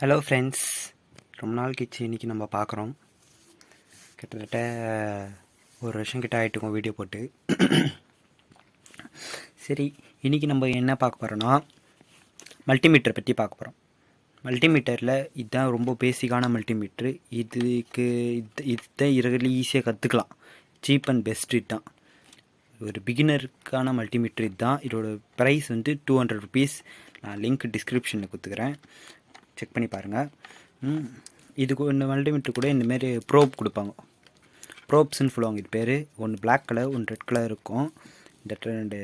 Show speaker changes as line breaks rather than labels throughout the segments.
Hello friends, ரொம்ப நாள் கழிச்சு இன்றைக்கி நம்ம பார்க்குறோம். கிட்டத்தட்ட ஒரு வருஷம் கிட்ட ஆகிட்டுருக்கோம் வீடியோ போட்டு. சரி, இன்றைக்கி நம்ம என்ன பார்க்க போகிறோன்னா மல்டிமீட்டர் பற்றி பார்க்க போகிறோம். மல்டிமீட்டரில் இதுதான் ரொம்ப பேசிக்கான மல்டிமீட்ரு. இதுதான் இரவில் ஈஸியாக கற்றுக்கலாம். சீப் அண்ட் பெஸ்ட் இதுதான். ஒரு பிகினருக்கான மல்டிமீட்ரு இதுதான். இதோட ப்ரைஸ் வந்து 200 ருபீஸ். நான் லிங்க் டிஸ்கிரிப்ஷனில் கொடுத்துக்கிறேன், செக் பண்ணி பாருங்கள். இதுக்கு இந்த மல்டிமீட்டர் கூட இந்தமாரி ப்ரோப் கொடுப்பாங்க. ப்ரோப்ஸ்ன்னு சொல்லுவாங்க. இது பேர் ஒன்று பிளாக் கலர், ஒன்று ரெட் கலர் இருக்கும். இந்த ரெண்டு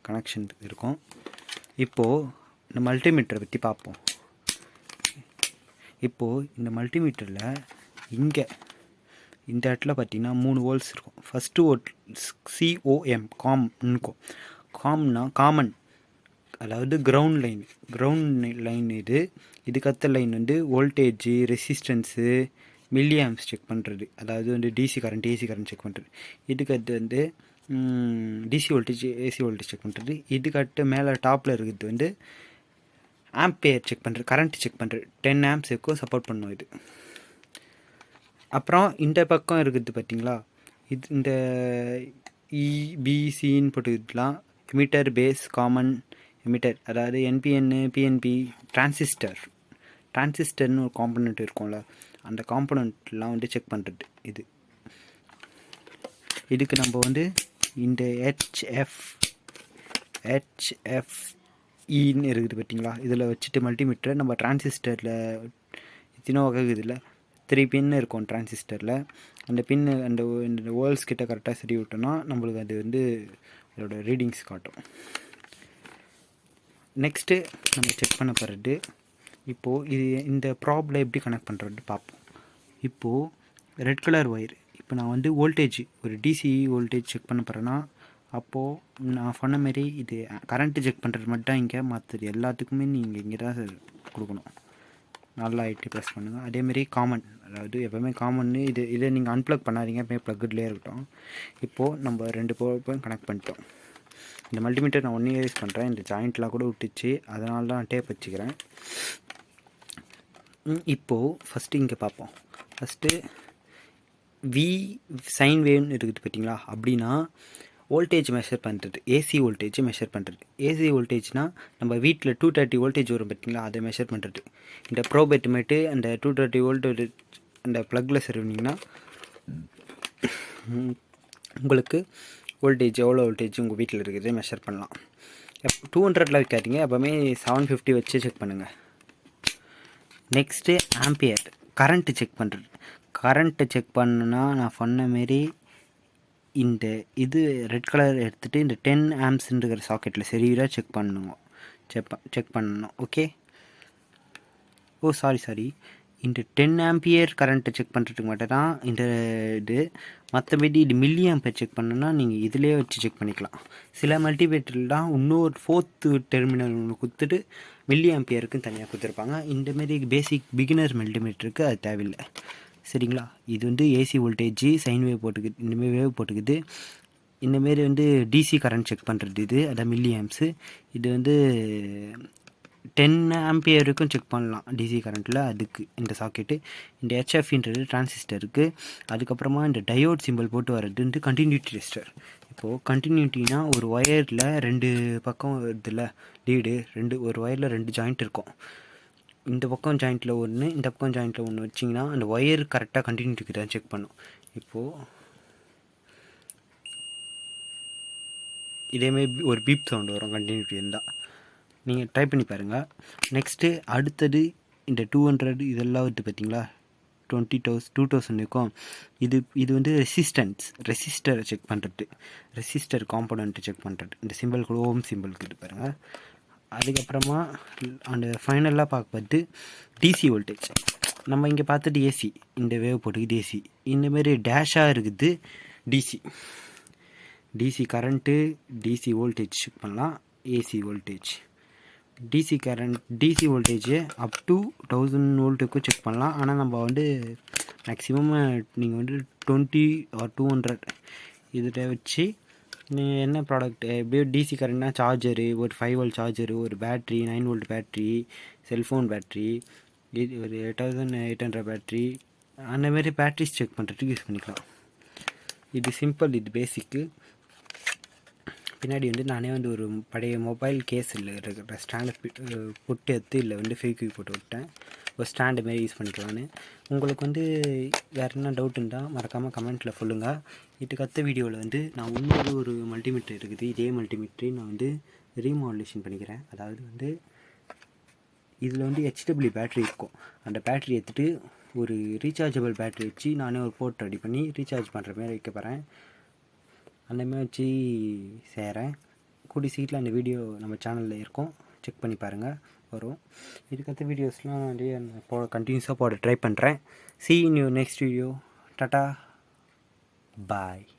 கனெக்ஷன் இருக்கும். இப்போது இந்த மல்டிமீட்டரை பற்றி பார்ப்போம். இப்போது இந்த மல்டிமீட்டரில் இங்கே இந்த இடத்துல பார்த்திங்கன்னா 3 ஹோல்ஸ் இருக்கும். ஃபஸ்ட்டு COM இருக்கும். காம்னா காமன், அதாவது கிரவுண்ட் லைன் இதுக்கத்த லைன் வந்து வோல்டேஜு, ரெசிஸ்டன்ஸு, மில்லிஆம்ஸ் செக் பண்ணுறது, அதாவது வந்து DC current, AC current check பண்ணுறது. இதுக்கடுத்து வந்து DC voltage, AC voltage check பண்ணுறது. இதுக்கடுத்து மேலே டாப்பில் இருக்கிறது வந்து ஆம்பியர் செக் பண்ணுறது, கரண்ட் செக் பண்ணுறது. 10 ஆம்ப்ஸுக்கும் சப்போர்ட் பண்ணும் இது. அப்புறம் இந்த பக்கம் இருக்குது பார்த்திங்களா, இது இந்த EBCன்னு போட்டுக்கலாம். எமிட்டர், பேஸ், காமன், எமிட்டர், அதாவது NPN, PNP, டிரான்சிஸ்டர்னு ஒரு காம்பனண்ட் இருக்கும்ல, அந்த காம்பனண்ட்லாம் வந்து செக் பண்ணுறது. இதுக்கு நம்ம வந்து இந்த HFEன்னு இருக்குது பார்த்திங்களா, இதில் வச்சுட்டு மல்டிமீட்டரை நம்ம டிரான்சிஸ்டரில் இத்தனை வகை இதில் 3 பின் இருக்கும் டிரான்சிஸ்டரில். அந்த பின்னு அந்த ஹோல்ஸ் கிட்ட கரெக்டாக சரி விட்டோன்னா நம்மளுக்கு அது வந்து அதோட ரீடிங்ஸ் காட்டும். நெக்ஸ்ட்டு நம்ம செக் பண்ண போகிறது, இப்போது இது இந்த ப்ராப்ளம் எப்படி கனெக்ட் பண்ணுறது பார்ப்போம். இப்போது ரெட் கலர் ஒயர், இப்போ நான் வந்து வோல்டேஜ், ஒரு டிசி வோல்டேஜ் செக் பண்ண போகிறேன்னா, அப்போது நான் சொன்ன மாரி இது கரண்ட்டு செக் பண்ணுறது மட்டும் இங்கே, மற்றது எல்லாத்துக்குமே நீங்கள் இங்கே தான் கொடுக்கணும். நல்லா ஐட்டி ப்ரெஸ் பண்ணுங்கள். அதேமாரி காமன், அதாவது எப்போவுமே காமன்னு இதை நீங்கள் அன்ப்ளக் பண்ணாதீங்க, எப்போயுமே ப்ளக்கிலே இருக்கட்டும். இப்போது நம்ம 2 போர்ட்டும் கனெக்ட் பண்ணிட்டோம். இந்த மல்டிமீட்டர் நான் 1 இயர் யூஸ் பண்ணுறேன். இந்த ஜாயிண்ட்லாம் கூட விட்டுச்சு, அதனால தான் டேப் வச்சுக்கிறேன். இப்போது ஃபஸ்ட்டு இங்கே பார்ப்போம். ஃபஸ்ட்டு வி சைன் வேவ்னு இருக்குது பார்த்தீங்களா, அப்படின்னா வோல்டேஜ் மெஷர் பண்ணுறது, ஏசி வோல்டேஜ் மெஷர் பண்ணுறது. ஏசி வோல்டேஜ்னால் நம்ம வீட்டில் 230 வோல்டேஜ் வரும் பார்த்தீங்களா, அதை மெஷர் பண்ணுறது. இந்த ப்ரோபெட்மேட்டு அந்த 230 வோல்டேஜ் அந்த ப்ளக்கில் சரிவிங்கன்னா உங்களுக்கு வோல்டேஜ், எவ்வளோ வோல்டேஜ் உங்கள் வீட்டில் இருக்கிறது மெஷர் பண்ணலாம். 200 வைக்காதீங்க, எப்போவுமே 750 வச்சு செக் பண்ணுங்கள். நெக்ஸ்ட்டு ஆம்பியர், கரண்ட்டு செக் பண்ணுறது. கரண்ட்டு செக் பண்ணுன்னா நான் சொன்ன மாரி இந்த இது ரெட் கலர் எடுத்துகிட்டு இந்த 10 ஆம்ப்ஸ்ன்ற சாக்கெட்டில் சரியாக செக் பண்ணணும். ஓகே. சாரி, இந்த 10 ஆம்பியர் கரண்ட்டை செக் பண்ணுறதுக்கு மட்டும் தான் இந்த இது. மற்றபடி இது மில்லி ஆம்பியர் செக் பண்ணணுன்னா நீங்கள் இதிலே வச்சு செக் பண்ணிக்கலாம். சில மல்டிமீட்டர்லாம் இன்னொரு 4th டெர்மினல் ஒன்று கொடுத்துட்டு மில்லி ஆம்பியருக்குன்னு தனியாக கொடுத்துருப்பாங்க. இந்தமாரி பேசிக் பிகினர் மல்டிமீட்டருக்கு அது தேவையில்லை, சரிங்களா. இது வந்து ஏசி வோல்டேஜ் சைன் வேவ் போட்டுக்குது, இந்தமாரி வேவ் போட்டுக்குது. இந்தமாரி வந்து டிசி கரண்ட் செக் பண்ணுறது இது, அதான் மில்லி ஆம்ப்ஸு. இது வந்து 10 ஆம்பியருக்கும் செக் பண்ணலாம் டிசி கரண்ட்டில், அதுக்கு இந்த சாக்கெட்டு. இந்த HFன்றது டிரான்சிஸ்டருக்கு. அதுக்கப்புறமா இந்த டயோட் சிம்பிள் போட்டு வர்றது வந்து கண்டினியூட்டி ரெசிஸ்டர். இப்போது கண்டினியூட்டினா ஒரு ஒயரில் 2 பக்கம் இதில் லீடு, ஒரு ஒயரில் 2 ஜாயிண்ட் இருக்கும். இந்த பக்கம் ஜாயிண்ட்டில் ஒன்று, இந்த பக்கம் ஜாயிண்ட்டில் ஒன்று வச்சிங்கன்னா அந்த ஒயர் கரெக்டாக கண்டினியூட்டிக்கு தான் செக் பண்ணும். இப்போது இதேமாரி ஒரு பீப் சவுண்டு வரும் கண்டினியூட்டி இருந்தால், நீங்கள் ட்ரை பண்ணி பாருங்கள். நெக்ஸ்ட்டு அடுத்தது இந்த 200 இதெல்லாம் வந்து பார்த்திங்களா, 20,000 இருக்கும். இது வந்து ரெசிஸ்டரை செக் பண்ணுறது, ரெசிஸ்டர் காம்பனண்ட்டு செக் பண்ணுறது. இந்த சிம்பிள் கூட ஓம் சிம்பிளுக்கு இது பாருங்கள். அதுக்கப்புறமா அந்த ஃபைனலாக பார்க்குறது டிசி வோல்டேஜ். நம்ம இங்கே பார்த்துட்டு ஏசி, இந்த வேவ் போட்டுக்குது ஏசி. இந்தமாரி டேஷாக இருக்குது DC current, DC voltage check பண்ணலாம். AC voltage, DC voltage up to 1000 வோல்ட்டுக்கும் செக் பண்ணலாம். ஆனால் நம்ம வந்து மேக்ஸிமம் நீங்கள் வந்து 20 or 200 இதில் வச்சு நீங்கள் என்ன ப்ராடக்ட், எப்படியோ டிசி கரண்ட்னா சார்ஜரு, ஒரு 5 வோல்ட் சார்ஜரு, ஒரு battery, 9 volt battery, cellphone battery, இது ஒரு 8800 பேட்ரி அந்தமாரி பேட்ரிஸ் செக் பண்ணுறதுக்கு யூஸ் பண்ணிக்கலாம். இது சிம்பிள், இது பேசிக்கு. பின்னாடி வந்து நானே வந்து ஒரு பழைய மொபைல் கேஸில் இருக்கிற ஸ்டாண்டை புட்டு எடுத்து இல்லை வந்து ஃபேக் போட்டு விட்டேன். ஒரு ஸ்டாண்டு மாரி யூஸ் பண்ணிக்கலான்னு. உங்களுக்கு வந்து வேறு என்ன டவுட் இருந்தால் மறக்காமல் கமெண்ட்டில் சொல்லுங்கள். இதுக்கு அடுத்த வீடியோவில் வந்து நான் இன்னொரு ஒரு மல்டிமீட்டர் இருக்குது, இதே மல்டிமீட்டரை நான் வந்து ரீமாடுலேஷன் பண்ணிக்கிறேன். அதாவது வந்து இதில் வந்து ஹெச்டபிள்யூ பேட்ரி இருக்கும். அந்த பேட்ரி எடுத்துகிட்டு ஒரு ரீசார்ஜபிள் பேட்ரி வச்சு நானே ஒரு போர்ட் ரெடி பண்ணி ரீசார்ஜ் பண்ணுற மாதிரி வைக்க போகிறேன். அந்தமாதிரி வச்சு செய்கிறேன். கூடிய சீக்கிரம் அந்த வீடியோ நம்ம சேனலில் இருக்கும், செக் பண்ணி பாருங்கள், வரும். இதுக்கடுத்த வீடியோஸ்லாம் நிறைய கண்டினியூஸாக போட ட்ரை பண்ணுறேன். See you in your next video. Tata. Bye.